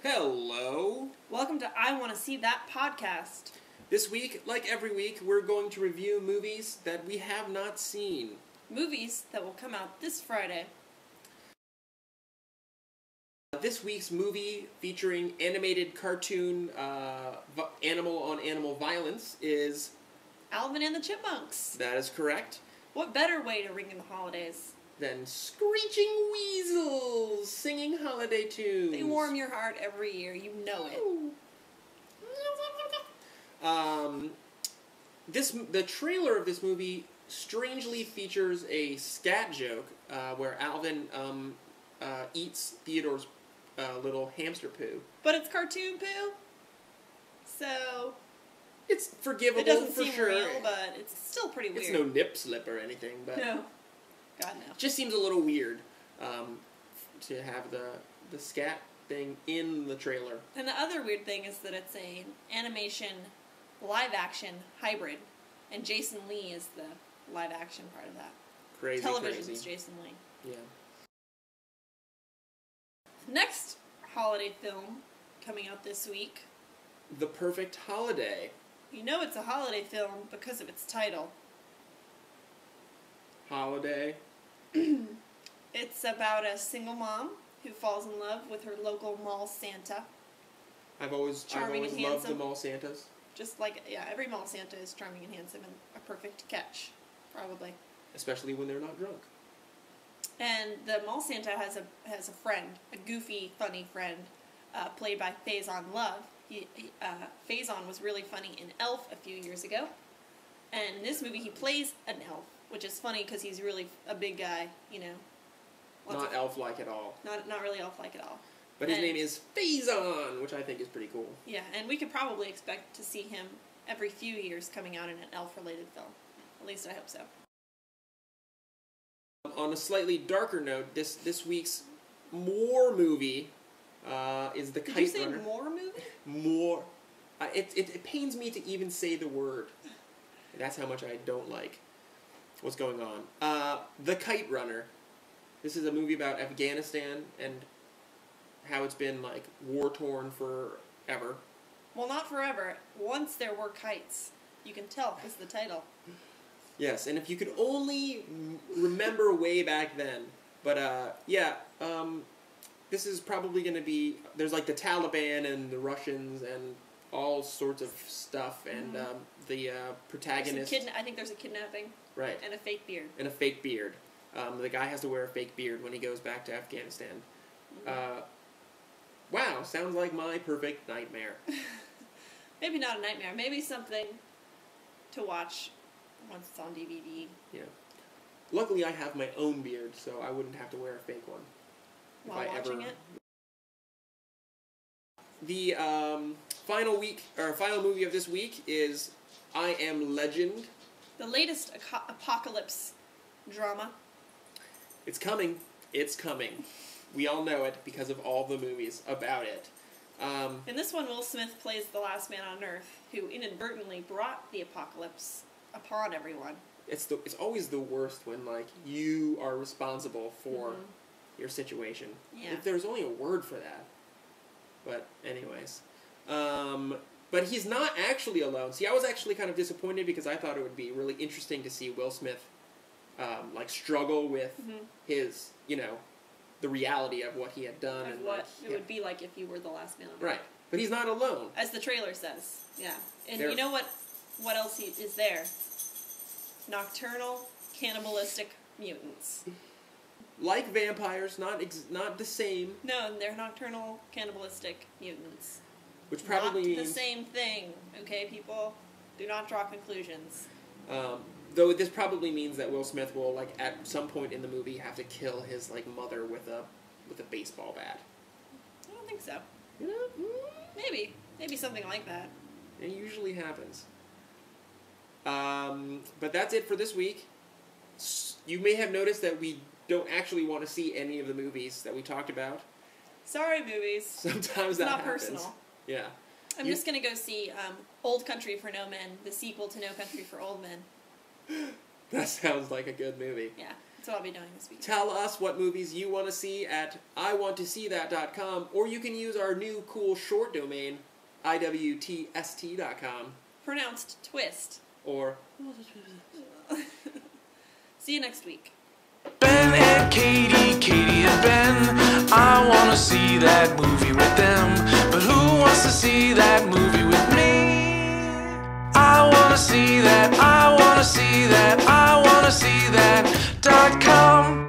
Hello. Welcome to Iwanttoseethat podcast. This week, like every week, we're going to review movies that we have not seen. Movies that will come out this Friday. This week's movie featuring animated cartoon animal-on-animal violence is... Alvin and the Chipmunks. That is correct. What better way to ring in the holidays? Than screeching weasels singing holiday tunes. They warm your heart every year, you know it. The trailer of this movie strangely features a scat joke where Alvin eats Theodore's little hamster poo. But it's cartoon poo, so it's forgivable. it doesn't for seem sure. real, but it's still pretty weird. It's no nip slip or anything, but no. God no. Just seems a little weird to have the scat thing in the trailer. And the other weird thing is that it's an animation live-action hybrid, and Jason Lee is the live-action part of that. Crazy, Television's crazy. Jason Lee. Yeah. Next holiday film coming out this week. The Perfect Holiday. You know it's a holiday film because of its title. Holiday. It's about a single mom who falls in love with her local mall Santa. I've always Charming and loved the handsome. mall Santas. Just like, yeah, every mall Santa is charming and handsome and a perfect catch, probably. Especially when they're not drunk. And the mall Santa has a friend, a goofy, funny friend, played by Faison Love. Faison was really funny in Elf a few years ago. And in this movie he plays an elf, which is funny because he's really a big guy, you know. Not elf-like at all. Not really elf-like at all. But his name is Faison, which I think is pretty cool. Yeah, and we could probably expect to see him every few years coming out in an elf-related film. At least I hope so. On a slightly darker note, this week's more movie is the Kite Runner. Did you say more movie? More. It pains me to even say the word. That's how much I don't like what's going on. The Kite Runner. This is a movie about Afghanistan and how it's been, like, war-torn forever. Well, not forever. Once there were kites. You can tell because the title. Yes, and if you could only remember way back then. But, this is probably going to be... There's, like, the Taliban and the Russians and all sorts of stuff. And the protagonist... I think there's a kidnapping. Right. And a fake beard. And a fake beard. The guy has to wear a fake beard when he goes back to Afghanistan. Wow, sounds like my perfect nightmare. Maybe not a nightmare. Maybe something to watch once it's on DVD. Yeah. Luckily, I have my own beard, so I wouldn't have to wear a fake one. While watching it? The final movie of this week is I Am Legend. The latest apocalypse drama. It's coming. It's coming. We all know it because of all the movies about it. In this one, Will Smith plays the last man on Earth who inadvertently brought the apocalypse upon everyone. It's always the worst when, like, you are responsible for your situation. Yeah. If there's only a word for that. But anyways. But he's not actually alone. See, I was actually kind of disappointed because I thought it would be really interesting to see Will Smith struggle with his, the reality of what he had done. And what it would be like if you were the last man on Earth. Right. But he's not alone. As the trailer says. Yeah. And you know what else is there? Nocturnal, cannibalistic mutants. Like vampires, not the same. No, they're nocturnal, cannibalistic mutants. Which probably not means... the same thing, okay, people? Do not draw conclusions. Though this probably means that Will Smith will, like, at some point in the movie have to kill his, like, mother with a baseball bat. I don't think so. You know? Maybe something like that. It usually happens. But that's it for this week. You may have noticed that we don't actually want to see any of the movies that we talked about. Sorry, movies. Sometimes that happens. It's not personal. Yeah. I'm just going to go see Old Country for No Men, the sequel to No Country for Old Men. That sounds like a good movie. Yeah. That's what I'll be doing this week. Tell us what movies you want to see at Iwanttoseethat.com, or you can use our new cool short domain, IWTST.com. Pronounced twist. Or... See you next week. Ben and Katie and Ben, I want to see that movie with them. But who wants to see that movie with me? I want to see that, I want to see that, I want to see that.com.